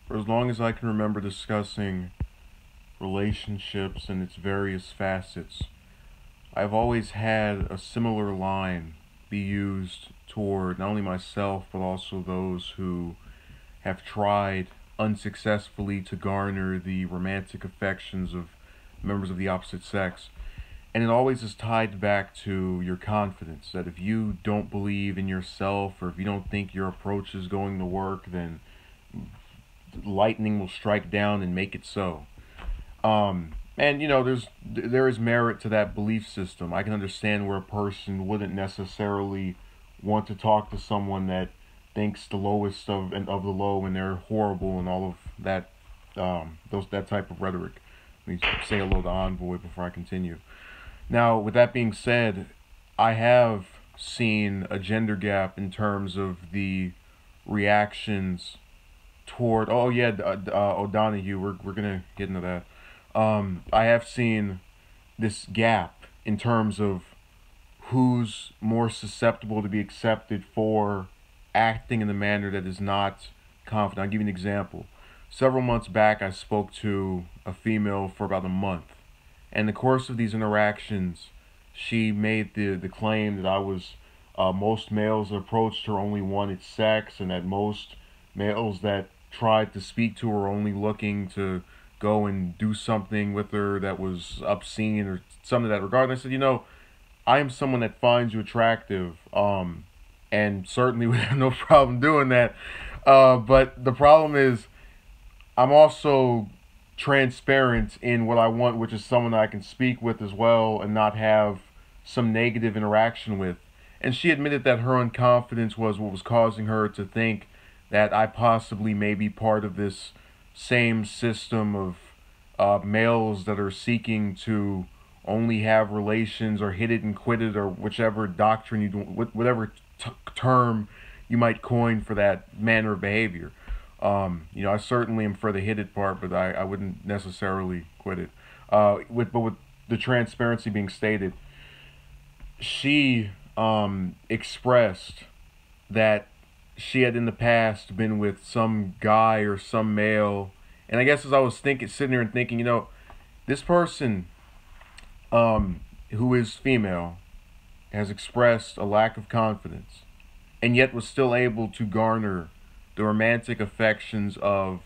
For as long as I can remember discussing relationships and its various facets, I've always had a similar line be used toward not only myself but also those who have tried unsuccessfully to garner the romantic affections of members of the opposite sex. And it always is tied back to your confidence that if you don't believe in yourself or if you don't think your approach is going to work, then lightning will strike down and make it so. And there is merit to that belief system. I can understand where a person wouldn't necessarily want to talk to someone that thinks the lowest of the low and they're horrible and all of that that type of rhetoric. Let me say hello to Envoy before I continue. Now, with that being said, I have seen a gender gap in terms of the reactions toward. Oh yeah, O'Donoghue. We're gonna get into that. I have seen this gap in terms of who's more susceptible to be accepted for acting in a manner that is not confident. I'll give you an example. Several months back, I spoke to a female for about a month. And in the course of these interactions, she made the claim that I was most males that approached her only wanted sex, and that most males that tried to speak to her only looking to go and do something with her that was obscene or something of that regard. And I said, I am someone that finds you attractive, and certainly would have no problem doing that. But the problem is, I'm also transparent in what I want, which is someone that I can speak with as well and not have some negative interaction with. And she admitted that her unconfidence was what was causing her to think that I possibly may be part of this same system of males that are seeking to only have relations or hit it and quit it or whichever doctrine you do, whatever term you might coin for that manner of behavior. I certainly am for the hit it part, but I wouldn't necessarily quit it. With the transparency being stated, she expressed that she had in the past been with some guy or some male, and I guess as I was sitting there and thinking, this person, who is female, has expressed a lack of confidence, and yet was still able to garner the romantic affections of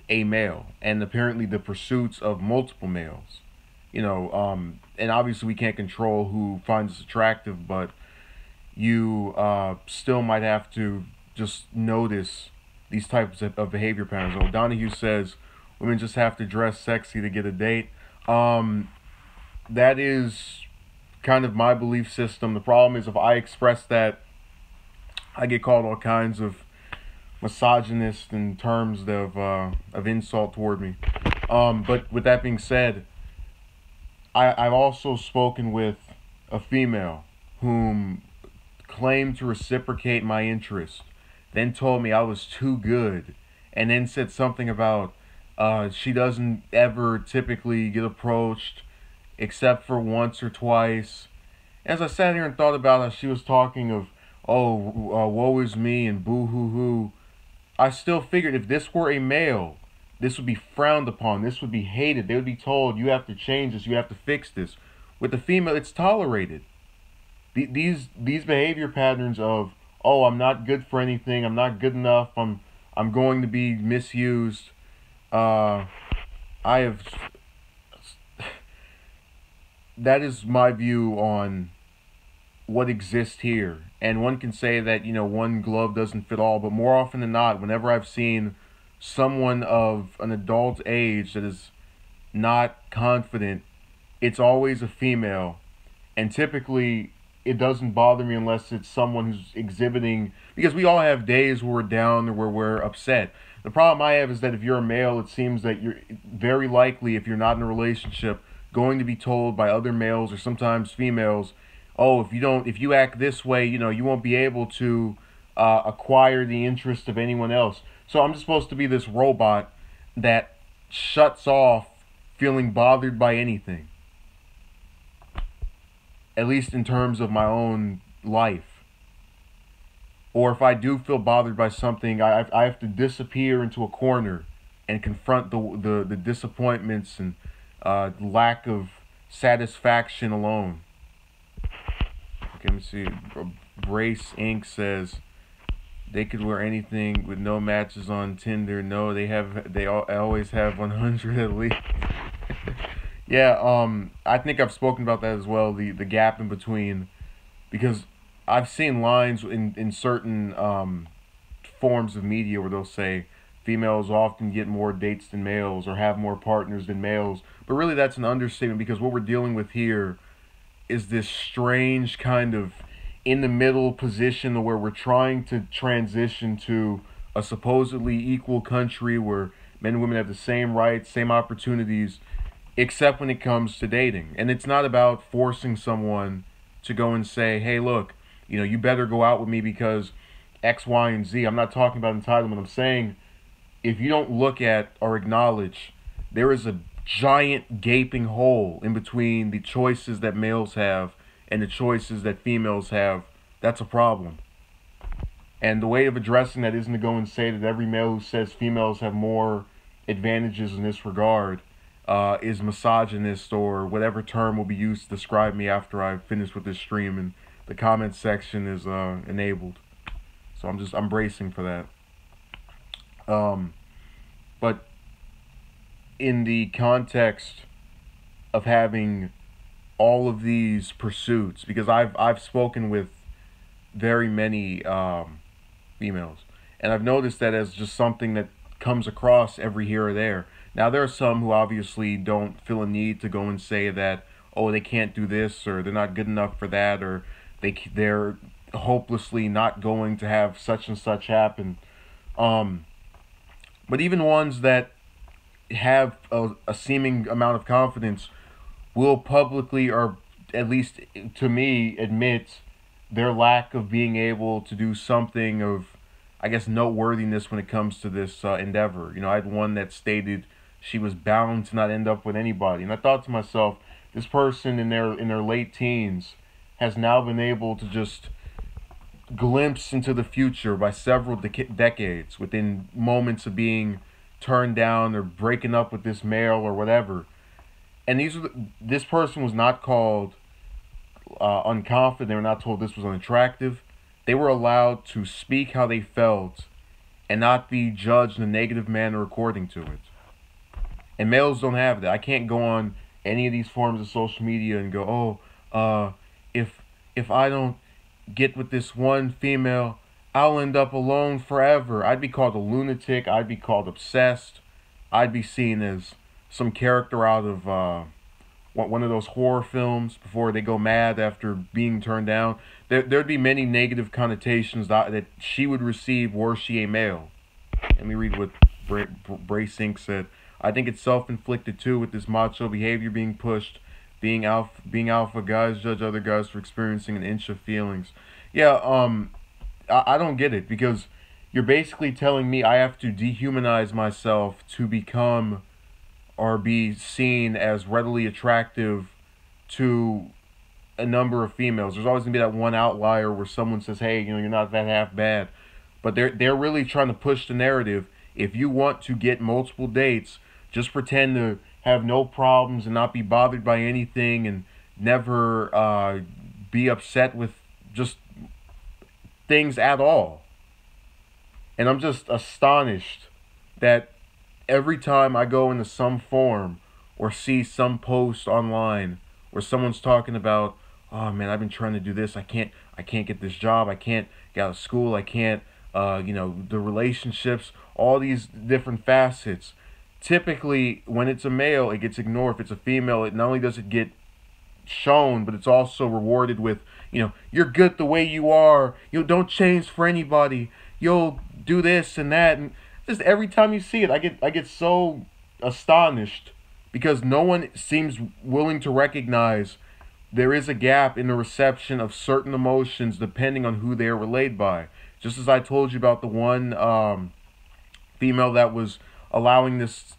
a male, and apparently the pursuits of multiple males. And obviously we can't control who finds us attractive, but you still might have to just notice these types of behavior patterns. O'Donoghue says women just have to dress sexy to get a date. That is kind of my belief system. The problem is if I express that, I get called all kinds of misogynist in terms of insult toward me. But with that being said, I've also spoken with a female whom claimed to reciprocate my interest, then told me I was too good, and then said something about she doesn't ever typically get approached except for once or twice. As I sat here and thought about how she was talking of, woe is me and boo hoo hoo, I still figured if this were a male, this would be frowned upon. This would be hated. They would be told, you have to change this. You have to fix this. With the female, it's tolerated. These behavior patterns of, I'm not good for anything. I'm not good enough. I'm going to be misused. I have. That is my view on what exists here. And one can say that, one glove doesn't fit all, but more often than not, whenever I've seen someone of an adult age that is not confident, it's always a female. And typically, it doesn't bother me unless it's someone who's exhibiting, because we all have days where we're down or where we're upset. The problem I have is that if you're a male, it seems that you're very likely, if you're not in a relationship, going to be told by other males or sometimes females, if you act this way, you won't be able to acquire the interest of anyone else. So I'm just supposed to be this robot that shuts off feeling bothered by anything, at least in terms of my own life. Or if I do feel bothered by something, I have to disappear into a corner and confront the disappointments and lack of satisfaction alone. Okay, let me see. Brace Inc. says they could wear anything with no matches on Tinder. No, they always have 100 at least. Yeah, I think I've spoken about that as well. The gap in between, because I've seen lines in certain forms of media where they'll say females often get more dates than males or have more partners than males. But really, that's an understatement, because what we're dealing with here is this strange kind of in the middle position where we're trying to transition to a supposedly equal country where men and women have the same rights, same opportunities, except when it comes to dating. And it's not about forcing someone to go and say, hey, look, you better go out with me because X, Y, and Z. I'm not talking about entitlement. I'm saying if you don't look at or acknowledge there is a giant gaping hole in between the choices that males have and the choices that females have, that's a problem. And the way of addressing that isn't to go and say that every male who says females have more advantages in this regard is misogynist, or whatever term will be used to describe me after I finish with this stream and the comment section is enabled. So I'm bracing for that. But in the context of having all of these pursuits, because I've spoken with very many females, and I've noticed that as just something that comes across every here or there. Now there are some who obviously don't feel a need to go and say that, oh, they can't do this, or they're not good enough for that, or they're hopelessly not going to have such and such happen. But even ones that have a seeming amount of confidence will publicly, or at least to me, admit their lack of being able to do something of, I guess, noteworthiness when it comes to this endeavor. I had one that stated she was bound to not end up with anybody, and I thought to myself, this person in their late teens has now been able to just glimpse into the future by several decades within moments of being turned down or breaking up with this male or whatever. And this person was not called unconfident. They were not told this was unattractive. They were allowed to speak how they felt and not be judged in a negative manner according to it. And males don't have that. I can't go on any of these forms of social media and go, if I don't get with this one female, I'll end up alone forever. I'd be called a lunatic. I'd be called obsessed. I'd be seen as some character out of one of those horror films before they go mad after being turned down. There'd be many negative connotations that she would receive were she a male. Let me read what Brace Inc. said. I think it's self-inflicted too, with this macho behavior being pushed. Being alpha guys judge other guys for experiencing an inch of feelings. Yeah, I don't get it, because you're basically telling me I have to dehumanize myself to become or be seen as readily attractive to a number of females. There's always gonna be that one outlier where someone says, "Hey, you're not that half bad," but they're really trying to push the narrative. If you want to get multiple dates, just pretend to have no problems and not be bothered by anything and never be upset with just things at all. And I'm just astonished that every time I go into some forum or see some post online where someone's talking about, oh man, I've been trying to do this, I can't get this job, I can't get out of school, I can't, the relationships, all these different facets. Typically, when it's a male, it gets ignored. If it's a female, it not only does it get shown, but it's also rewarded with, you're good the way you are. You don't change for anybody. You'll do this and that, and just every time you see it, I get so astonished, because no one seems willing to recognize there is a gap in the reception of certain emotions depending on who they are relayed by. Just as I told you about the one female that was allowing this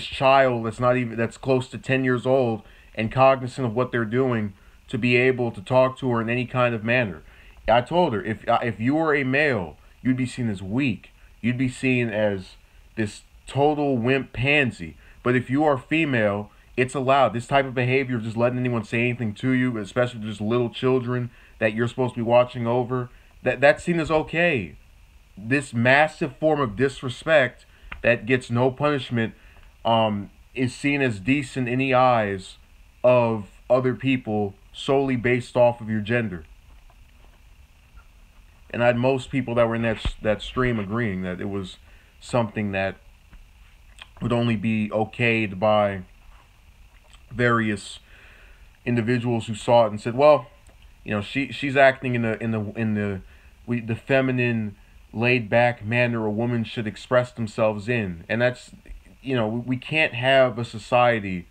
child that's close to 10 years old and cognizant of what they're doing to be able to talk to her in any kind of manner. I told her, if you were a male, you'd be seen as weak. You'd be seen as this total wimp pansy. But if you are female, it's allowed. This type of behavior of just letting anyone say anything to you, especially just little children that you're supposed to be watching over, that's seen as okay. This massive form of disrespect that gets no punishment is seen as decent in the eyes of other people solely based off of your gender. And I had most people that were in that stream agreeing that it was something that would only be okayed by various individuals who saw it and said, "Well, she's acting in the feminine, laid back manner a woman should express themselves in," and that's we can't have a society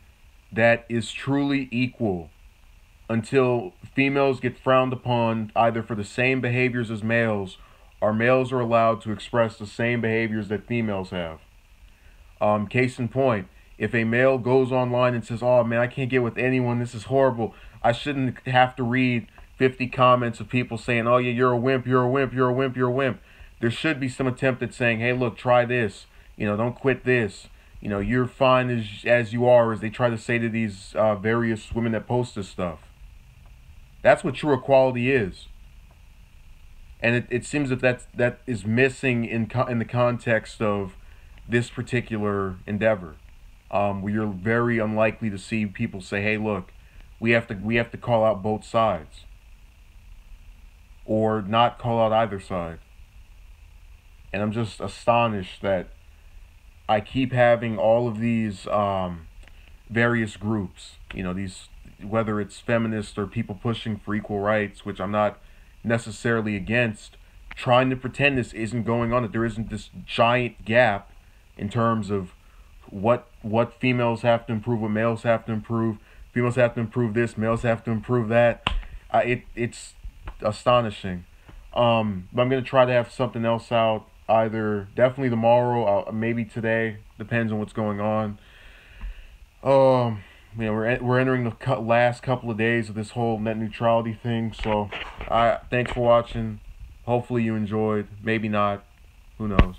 that is truly equal until females get frowned upon either for the same behaviors as males, or males are allowed to express the same behaviors that females have. Case in point, if a male goes online and says, "Oh man, I can't get with anyone, this is horrible," I shouldn't have to read 50 comments of people saying, "Oh yeah, you're a wimp, you're a wimp, you're a wimp, you're a wimp." There should be some attempt at saying, "Hey, look, try this. Don't quit this. You're fine as you are," as they try to say to these various women that post this stuff. That's what true equality is. And it seems that is missing in the context of this particular endeavor, where you're very unlikely to see people say, "Hey, look, we have to call out both sides," or not call out either side. And I'm just astonished that I keep having all of these various groups, these, whether it's feminists or people pushing for equal rights, which I'm not necessarily against, trying to pretend this isn't going on, that there isn't this giant gap in terms of what females have to improve, what males have to improve. Females have to improve this, males have to improve that. It's astonishing. But I'm gonna try to have something else out, either definitely tomorrow, maybe today, depends on what's going on. We're entering the last couple of days of this whole net neutrality thing. So, thanks for watching. Hopefully you enjoyed. Maybe not. Who knows?